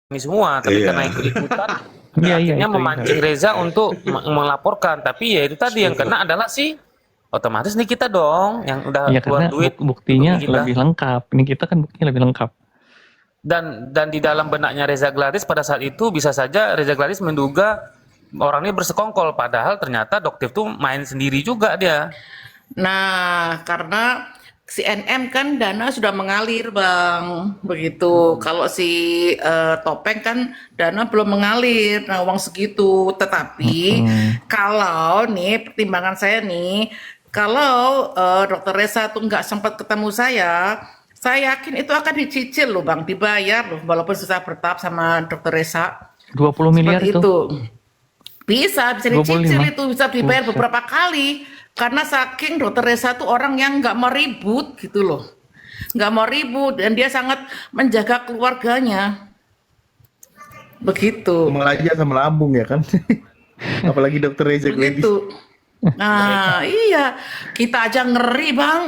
ini semua, tapi karena Iya. ikut-ikutan, Iya, iya, akhirnya itu memancing Reza untuk melaporkan. Tapi ya itu tadi yang kena adalah otomatis nih kita dong, yang udah Iya, keluar karena duit buktinya demi kita. lebih lengkap. Ini kita kan buktinya lebih lengkap. Dan di dalam benaknya Reza Gladys pada saat itu bisa saja Reza Gladys menduga orang ini bersekongkol, padahal ternyata Doktif tuh main sendiri juga dia. Nah, karena si NM kan dana sudah mengalir, Bang. Begitu. Kalau si Topeng kan dana belum mengalir. Nah, uang segitu. Tetapi kalau nih pertimbangan saya nih, kalau Dokter Reza tuh nggak sempat ketemu saya yakin itu akan dicicil loh, Bang, dibayar loh, walaupun susah bertahap sama Dokter Reza. 20 miliar Seperti itu. itu. Bisa 25. dicicil itu, bisa dibayar Buset. beberapa kali. Karena saking Dokter Reza tuh orang yang nggak mau ribut gitu loh. Nggak mau ribut dan dia sangat menjaga keluarganya. Begitu. Sama aja sama lambung ya kan. Apalagi dokter Reza Gladys. Begitu. Nah, iya. Kita aja ngeri, Bang.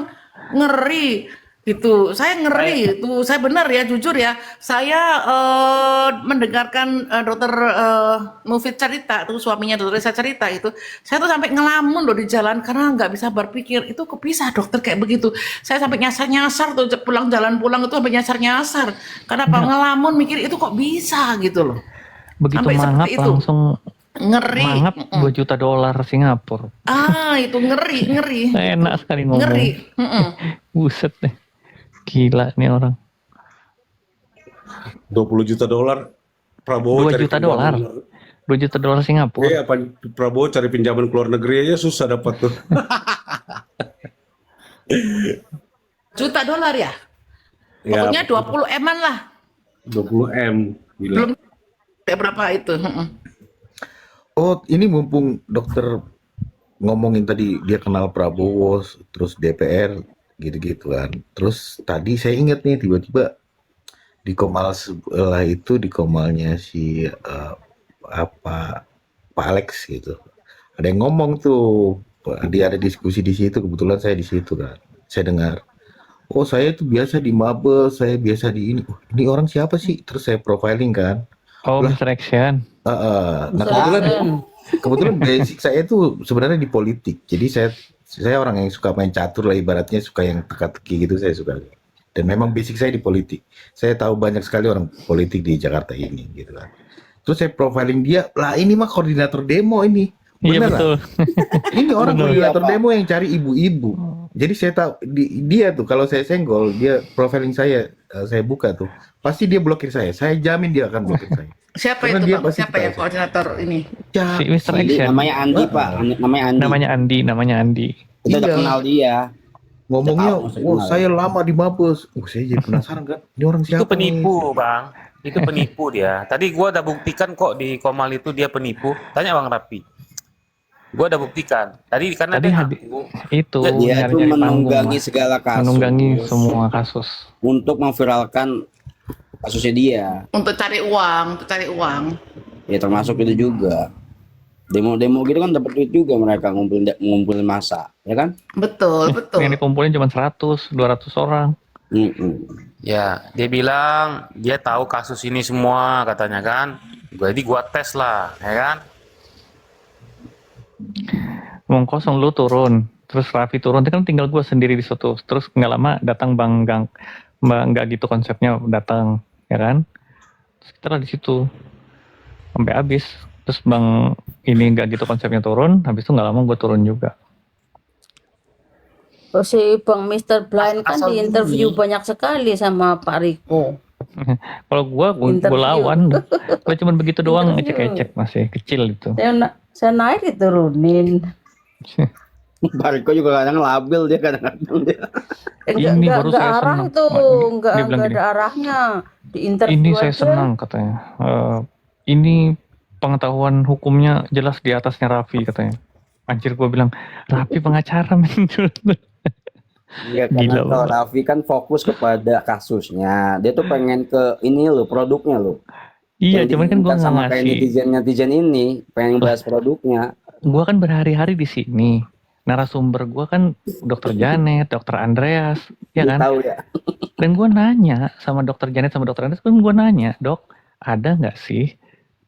Ngeri. Gitu. Saya ngeri. Itu saya benar ya, jujur ya. Saya mendengarkan dokter Mufid cerita, tuh suaminya dokter Reza cerita itu. Saya tuh sampai ngelamun loh di jalan karena nggak bisa berpikir. Itu kok bisa dokter kayak begitu. Saya sampai nyasar-nyasar tuh pulang itu sampai nyasar-nyasar. Karena apa ngelamun mikir itu kok bisa gitu loh. Begitu Sampai mangap seperti itu. langsung Ngeri. mangap $2 juta Singapura. Itu ngeri. Enak sekali ngomong. Ngeri. Buset deh. Gila nih orang. 20 juta dolar Prabowo 2 cari juta pinjaman. dolar. $2 juta Singapura. Iya, Prabowo cari pinjaman ke luar negeri aja susah dapat tuh. Juta dolar ya? Ya, Pokoknya 20 M-an lah. 20 M. Gila. Belum kayak berapa itu. Oh, ini mumpung dokter ngomongin tadi dia kenal Prabowo, terus DPR, gitu-gitu kan. Terus tadi saya ingat nih tiba-tiba di Komal sebelah itu di Komalnya si Pak Alex gitu. Ada yang ngomong tuh, dia ada diskusi di situ. Kebetulan saya di situ kan. Saya dengar. Oh, saya itu biasa di Mabes, saya biasa di ini. Oh, ini orang siapa sih? Terus saya profiling kan. Oh, Lah. Mr. Action. Nah kebetulan basic saya itu sebenarnya di politik. Jadi saya orang yang suka main catur lah, ibaratnya suka yang teka-teki gitu, saya suka. Dan memang basic saya di politik. Saya tahu banyak sekali orang politik di Jakarta ini gitu kan. Terus saya profiling dia, lah ini mah koordinator demo ini. Iya Bener betul. ini orang Bener. koordinator demo yang cari ibu-ibu. Jadi saya tahu dia tuh kalau saya senggol, dia profiling saya buka tuh, pasti dia blokir saya. Saya jamin dia akan blokir saya. Siapa Karena itu, dia Bang? pasti Siapa ya tahu. koordinator ini? Ya, Si Mr. Andi, Action. namanya Andi, Pak. Namanya Andi. Namanya Andi. Kita udah Iya. kenal dia. ngomongnya, Tahu, maksudnya oh kenal. saya lama di Mabes. Saya jadi penasaran kan, ini orang siapa? Itu penipu, nih? Bang. Itu penipu dia. Tadi gua udah buktikan kok di Komal itu dia penipu. Tanya Bang Rapi. Gua udah buktikan. Tadi karena Tadi dia Hadi- ngaku. Itu Dia itu nyari-nyari panggung, menunggangi Mas. segala kasus. Menunggangi semua kasus. Untuk memviralkan kasusnya dia. Untuk cari uang. Ya termasuk itu juga. Demo-demo gitu kan dapat duit juga mereka ngumpulin massa, ya kan? Betul. Yang dikumpulin cuma 100, 200 orang. Ya, dia bilang dia tahu kasus ini semua katanya kan. Jadi gua tes lah, ya kan? Ngomong kosong lu turun, terus Raffi turun, kan tinggal gue sendiri di situ. Terus nggak lama datang Bang Gang, nggak gitu konsepnya datang, ya kan? Terus kita di situ sampai habis. Terus Bang ini nggak gitu konsepnya turun, habis itu nggak lama gue turun juga. Oh, si Bang Mr. Blind kan Asal di interview bunyi. banyak sekali sama Pak Riko. Kalau gue Interview. lawan, gue cuma begitu doang, Interview. ecek-ecek masih kecil itu. Saya naik diturunin. Pak Riko juga kadang labil dia kadang-kadang dia. Ini baru Enggak saya arah senang. itu, enggak Dia bilang ada arahnya. Di interview Ini saya aja. senang katanya. Ini pengetahuan hukumnya jelas di atasnya Raffi katanya. Anjir gue bilang, Raffi pengacara men. Ya, Gila karena kalau banget. Raffi kan fokus kepada kasusnya. Dia tuh pengen ke ini loh, produknya loh. Iya, Yang cuman kan gue diinginkan nggak sama kayak ngasih. netizen ini pengen bahas produknya. Gue kan berhari-hari di sini. Narasumber gue kan Dokter Janet, Dokter Andreas, ya Dia kan? tahu ya. Dan gue nanya sama Dokter Janet sama Dokter Andreas, kan gue nanya, Dok, ada nggak sih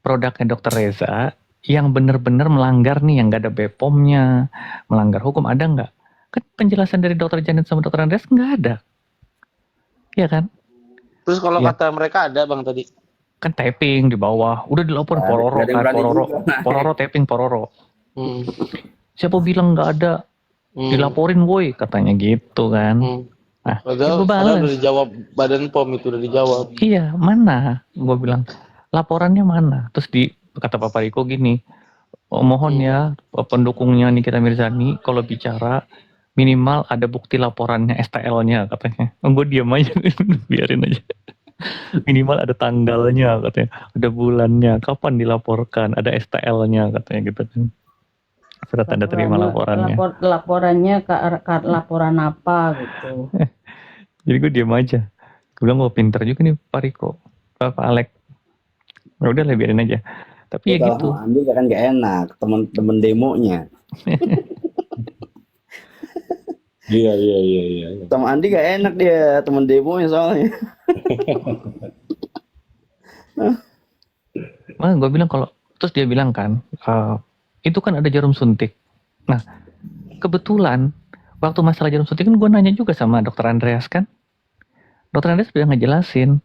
produknya Dokter Reza yang benar-benar melanggar nih, yang nggak ada BPOM-nya, melanggar hukum, ada nggak? Kan penjelasan dari Dokter Janet sama Dokter Andreas nggak ada, ya kan? Terus kalau Ya. kata mereka ada bang tadi. Kan taping di bawah, udah dilaporin Nggak ada- Pororo nggak ada yang kan, berani Pororo, juga. Pororo taping Pororo. Hmm. Siapa bilang nggak ada? Hmm. Dilaporin woi, katanya gitu kan. Hmm. Nah, Padahal, gue padahal balas. udah dijawab Badan POM itu udah dijawab. Iya, mana? Gue bilang, laporannya mana? Terus kata Pak Riko gini, oh, mohon ya pendukungnya Nikita Mirzani kalau bicara minimal ada bukti laporannya, STL-nya katanya. Gue diam aja, biarin aja. Minimal ada tanggalnya katanya, ada bulannya, kapan dilaporkan, ada STL-nya katanya gitu kan. Surat tanda terima laporannya. Laporannya ke laporan apa gitu. Jadi gue diam aja. Gue bilang, gue pinter juga nih Pak Riko, Pak Alek. Ya udah lah, biarin aja. Tapi ya Kalau gitu. mau ambil kan gak enak, temen demonya. Iya. Sama Andi gak enak dia, temen demonya soalnya. Nah, gue bilang kalau, terus dia bilang kan, itu kan ada jarum suntik. Nah, kebetulan waktu masalah jarum suntik kan gue nanya juga sama Dokter Andreas kan. Dokter Andreas udah ngejelasin.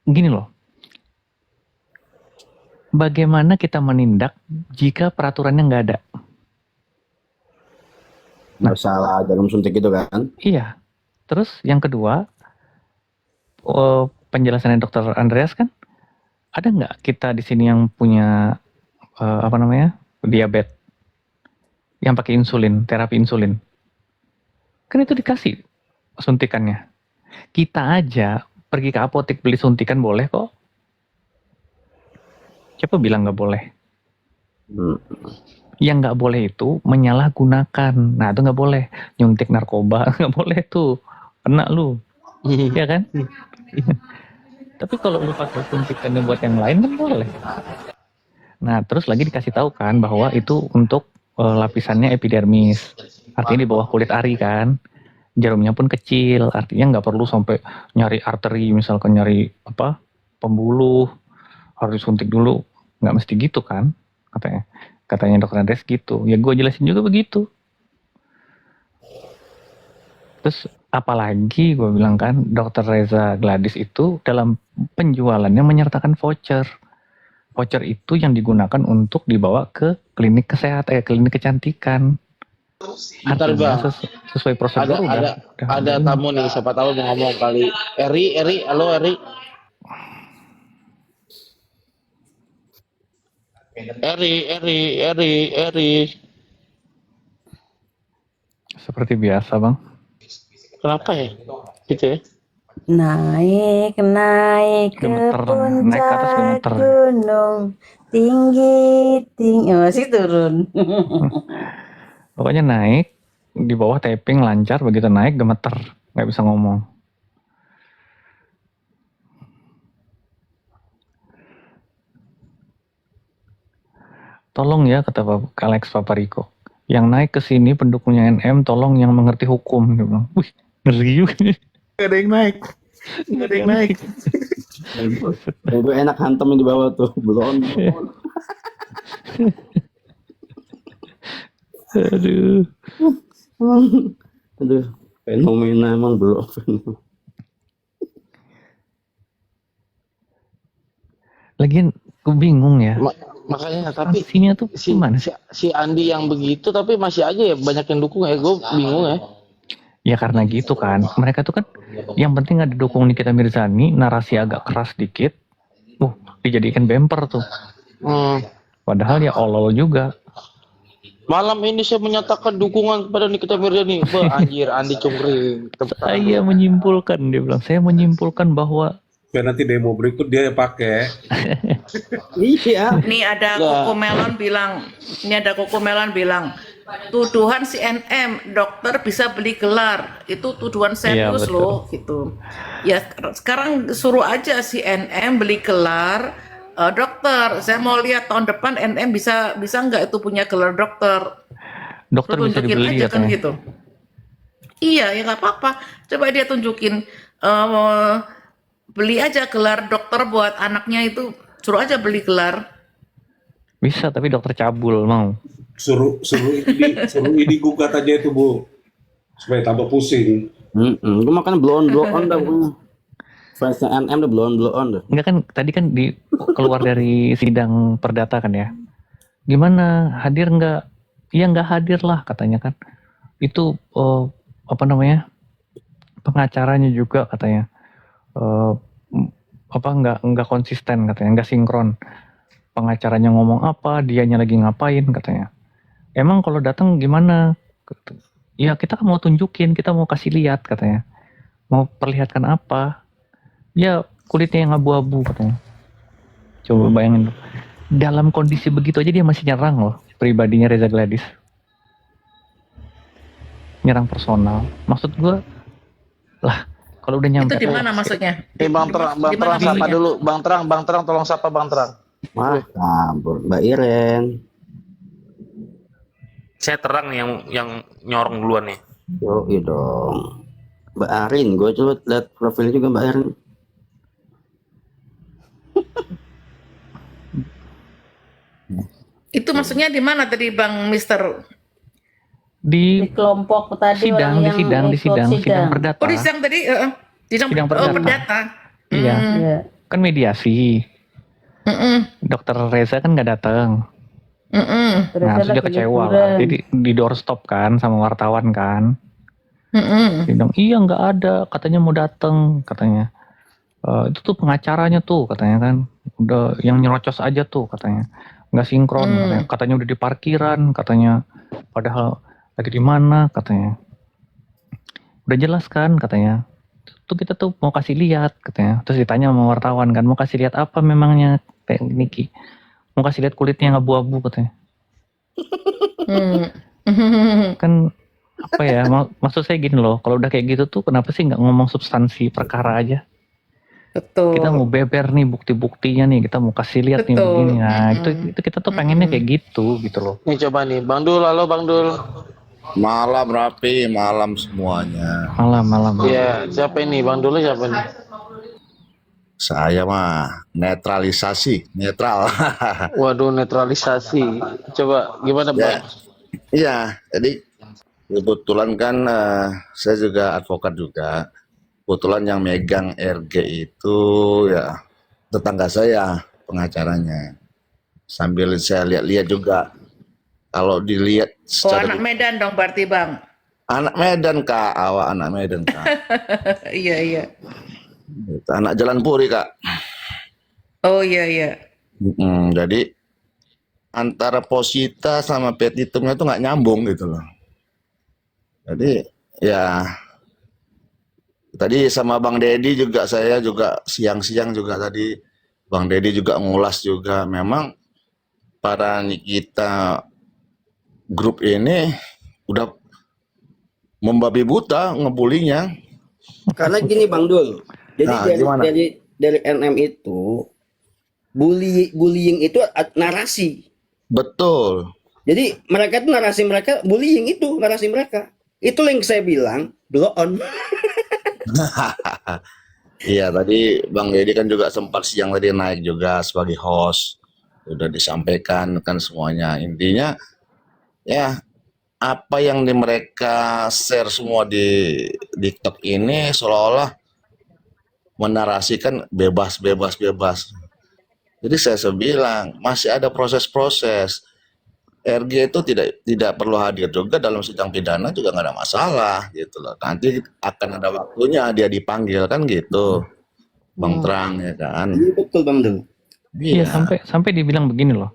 Gini loh. Bagaimana kita menindak jika peraturannya nggak ada? Masalah jarum suntik itu kan. Iya. Terus yang kedua, penjelasannya Dokter Andreas kan, ada nggak kita di sini yang punya diabetes, yang pakai insulin, terapi insulin? Kan itu dikasih suntikannya. Kita aja pergi ke apotek beli suntikan boleh kok. Siapa bilang nggak boleh? Yang nggak boleh itu menyalahgunakan. Nah itu nggak boleh. Nyuntik narkoba nggak boleh tuh. Kena lu. Iya kan? Tapi kalau lu pakai suntikannya buat yang lain kan boleh. Nah terus lagi dikasih tahu kan bahwa itu untuk lapisannya epidermis. Artinya di bawah kulit ari kan. Jarumnya pun kecil. Artinya nggak perlu sampai nyari arteri, misalkan nyari pembuluh. Harus disuntik dulu. Nggak mesti gitu kan, katanya Dokter Andreas gitu. Ya gue jelasin juga begitu. Terus apalagi gue bilang kan, Dokter Reza Gladys itu dalam penjualannya menyertakan voucher. Voucher itu yang digunakan untuk dibawa ke klinik kesehatan, klinik kecantikan. Bentar, Artinya Bang. sesuai prosedur Ada tamu nih, siapa tahu mau ngomong kali. Eri, halo Eri. Eri. Seperti biasa bang. Kenapa ya? Gitu ya? Naik ke Gemeter, naik ke atas puncak gemeter. gunung tinggi, masih turun. Pokoknya naik, di bawah tapping lancar, begitu naik gemeter, nggak bisa ngomong. Tolong ya, kata Pak Alex Papariko, yang naik ke sini pendukungnya NM, tolong yang mengerti hukum. Dia bilang, wih, ngeri juga. Gak ada yang naik. Gak ada yang naik. Itu enak hantam di bawah tuh, belum. Aduh. Aduh, fenomena emang belum. Lagian, gue bingung ya. Makanya tapi Sanksinya tuh gimana? si Andi yang begitu tapi masih aja ya banyak yang dukung ya. Gue bingung ya. Ya karena gitu kan, mereka tuh kan yang penting ada dukung Nikita Mirzani, narasi agak keras dikit, dijadikan bumper tuh. Padahal ya olol juga. Malam ini saya menyatakan dukungan kepada Nikita Mirzani. Anjir, Andi cungkring. Saya menyimpulkan, dia bilang, saya menyimpulkan bahwa Biar nanti demo berikut dia pakai. Iya. Ini ada Koko Melon bilang, tuduhan CNN dokter bisa beli gelar, itu tuduhan serius betul. loh gitu. Ya sekarang suruh aja CNN beli gelar dokter. Saya mau lihat tahun depan NM bisa nggak itu punya gelar dokter. dokter Lu bisa tunjukin dibeli aja kan katanya. gitu. Iya ya nggak apa-apa. Coba dia tunjukin beli aja gelar dokter buat anaknya itu, suruh aja beli gelar. Bisa, tapi dokter cabul mau. Suruh ini gugat aja itu Bu, supaya tambah pusing. Gue makan blow on dah. Fansnya NM udah blow on dah. Enggak kan, tadi kan keluar dari sidang perdata kan ya. Gimana, hadir nggak? Iya nggak hadir lah katanya kan. Itu apa namanya, pengacaranya juga katanya nggak konsisten katanya, nggak sinkron. Pengacaranya ngomong apa, dianya lagi ngapain katanya. Emang kalau datang gimana? Ya kita kan mau tunjukin, kita mau kasih lihat katanya. Mau perlihatkan apa? Ya kulitnya yang abu-abu katanya. Coba bayangin loh. Dalam kondisi begitu aja dia masih nyerang loh, pribadinya Reza Gladys. Nyerang personal. Maksud gue, lah kalau udah nyampe. Itu di mana maksudnya? Bang Terang sapa dulu. Bang Terang tolong sapa Bang Terang. Wah, kabur Mbak Iren. Saya terang yang nyorong duluan nih. Yoi dong. Mbak Arin, gue coba lihat profil juga Mbak Arin. Itu maksudnya di mana tadi Bang Mister? Di Di kelompok tadi sidang, orang di yang sidang, ikut sidang perdata. Oh di sidang tadi, sidang Sidang perdata. perdata. Iya, Iya. kan mediasi. Dokter Reza kan nggak datang. Nah, terus dia kecewa lah. Jadi di doorstop kan sama wartawan kan. Dia bilang, iya nggak ada, katanya mau datang, katanya. Itu tuh pengacaranya tuh, katanya kan. Udah yang nyerocos aja tuh, katanya. Nggak sinkron, katanya udah di parkiran, katanya. Padahal lagi di mana, katanya. Udah jelas kan, katanya. Tuh kita tuh mau kasih lihat, katanya. Terus ditanya sama wartawan kan, mau kasih lihat apa memangnya, kayak Niki. Mau kasih lihat kulitnya yang abu-abu, katanya. Kan apa ya, maksud saya gini loh, kalau udah kayak gitu tuh kenapa sih nggak ngomong substansi perkara aja? Betul. Kita mau beber nih bukti-buktinya nih, kita mau kasih lihat nih Betul. begini. Nah, itu kita tuh pengennya kayak gitu loh. Nih coba nih, Bang Dul, halo Bang Dul. Malam Rapi, malam semuanya. Malam. Iya, siapa ini? Bang Dul siapa nih? Saya mah netralisasi, netral. Waduh, netralisasi. Coba gimana Bang? Iya, jadi kebetulan kan saya juga advokat juga. Kebetulan yang megang RG itu ya tetangga saya pengacaranya. Sambil saya lihat-lihat juga. Kalau dilihat secara anak Medan dong berarti Bang. anak Medan Kak, awak anak Medan Kak. Iya. Gitu, anak Jalan Puri Kak. Oh iya. Jadi antara posita sama petitumnya itu nggak nyambung gitu loh. Jadi ya tadi sama Bang Deddy juga, saya juga siang-siang juga tadi Bang Deddy juga ngulas juga, memang para kita grup ini udah membabi buta ngebulinya. Karena gini Bang Dul. Jadi Nah, gimana? dari NM itu bullying itu narasi. Betul. Jadi mereka itu narasi mereka bullying itu narasi mereka. Itu yang saya bilang blow on. Iya, tadi Bang Deddy kan juga sempat siang tadi naik juga sebagai host. Udah disampaikan kan semuanya. Intinya ya apa yang mereka share semua di TikTok ini seolah-olah menarasikan bebas. Jadi saya bilang masih ada proses-proses. RG itu tidak perlu hadir juga dalam sidang pidana juga nggak ada masalah gitu loh. Nanti akan ada waktunya dia dipanggil kan gitu, Bang Terang ya kan. Iya betul Bang Dul. Iya, sampai dibilang begini loh.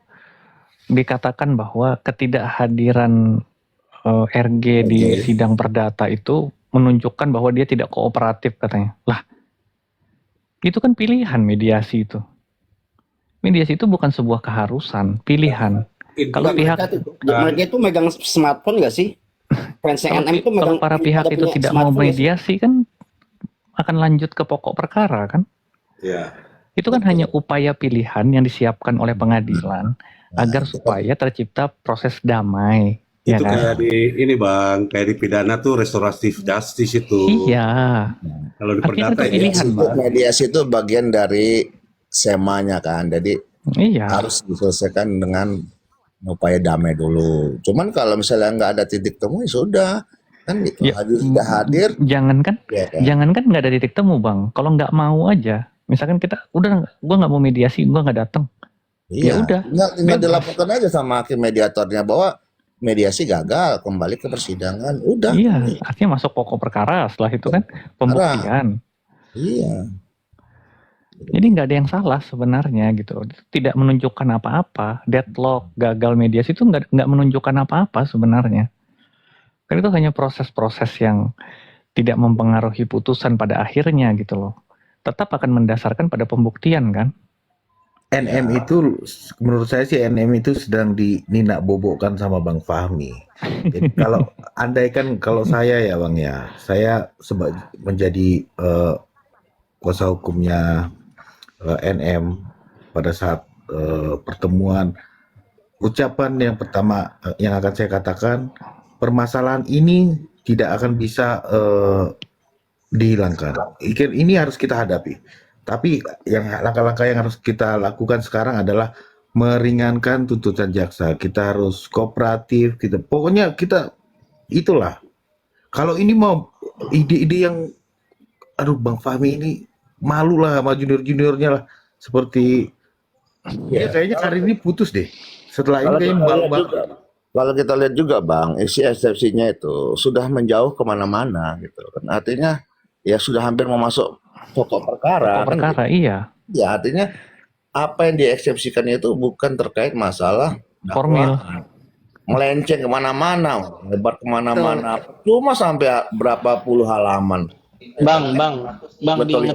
Dikatakan bahwa ketidakhadiran RG di sidang perdata itu menunjukkan bahwa dia tidak kooperatif katanya. Lah, itu kan pilihan mediasi itu. Mediasi itu bukan sebuah keharusan, pilihan. Kalau pihak mereka itu megang smartphone nggak sih? Fansnya NM itu kalau para pihak itu tidak mau mediasi kan akan lanjut ke pokok perkara kan? Iya. Itu kan hanya upaya pilihan yang disiapkan oleh pengadilan agar supaya tercipta proses damai. Ya Itu kan? kayak di ini Bang, kayak di pidana tuh restoratif justice itu. Iya. Kalau di Artinya perdata itu ya. pilihan, Mediasi itu, Bang. mediasi itu bagian dari semanya kan. Jadi Iya. harus diselesaikan dengan upaya damai dulu. Cuman kalau misalnya nggak ada titik temu ya sudah kan gitu. Ya, Hadir sudah hadir, jangankan ya kan. jangankan nggak ada titik temu, Bang. Kalau nggak mau aja, misalkan kita udah gua nggak mau mediasi, gua nggak datang. Ya Iya, udah, tinggal bebas. dilaporkan aja sama hakim mediatornya bahwa mediasi gagal, kembali ke persidangan. Udah. Iya, artinya masuk pokok perkara setelah itu kan pembuktian. Iya. Jadi nggak ada yang salah sebenarnya gitu. Tidak menunjukkan apa-apa. Deadlock, gagal mediasi itu nggak menunjukkan apa-apa sebenarnya. Kan itu hanya proses-proses yang tidak mempengaruhi putusan pada akhirnya gitu loh. Tetap akan mendasarkan pada pembuktian kan. NM itu menurut saya sih NM itu sedang dininak bobokkan sama Bang Fahmi. Jadi kalau andaikan kalau saya ya Bang ya, saya menjadi kuasa hukumnya NM pada saat pertemuan, ucapan yang pertama yang akan saya katakan, permasalahan ini tidak akan bisa dihilangkan. Ini harus kita hadapi. Tapi yang langkah-langkah yang harus kita lakukan sekarang adalah meringankan tuntutan jaksa. Kita harus kooperatif, pokoknya kita itulah. Kalau ini mau ide-ide yang aduh Bang Fahmi ini malu lah sama junior-juniornya lah. Seperti ya kayaknya hari ini putus deh. Setelah ini kayaknya malu-malu. Kalau kita lihat juga Bang, isi eksepsinya itu sudah menjauh kemana-mana gitu. Artinya ya sudah hampir mau masuk pokok perkara. Pokok perkara, kan, iya. Ya artinya apa yang dieksepsikan itu bukan terkait masalah Formil. Melenceng kemana-mana, lebar kemana-mana. Cuma sampai berapa puluh halaman. Bang, Betul,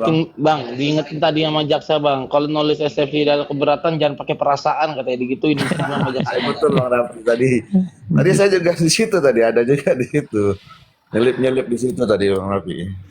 diingetin tadi sama jaksa Bang. Kalau nulis eksepsi dalam keberatan jangan pakai perasaan katanya digituin sama jaksa. Betul Bang Raffi tadi. Tadi saya juga di situ tadi ada juga di situ. Nyelip-nyelip di situ tadi Bang Raffi.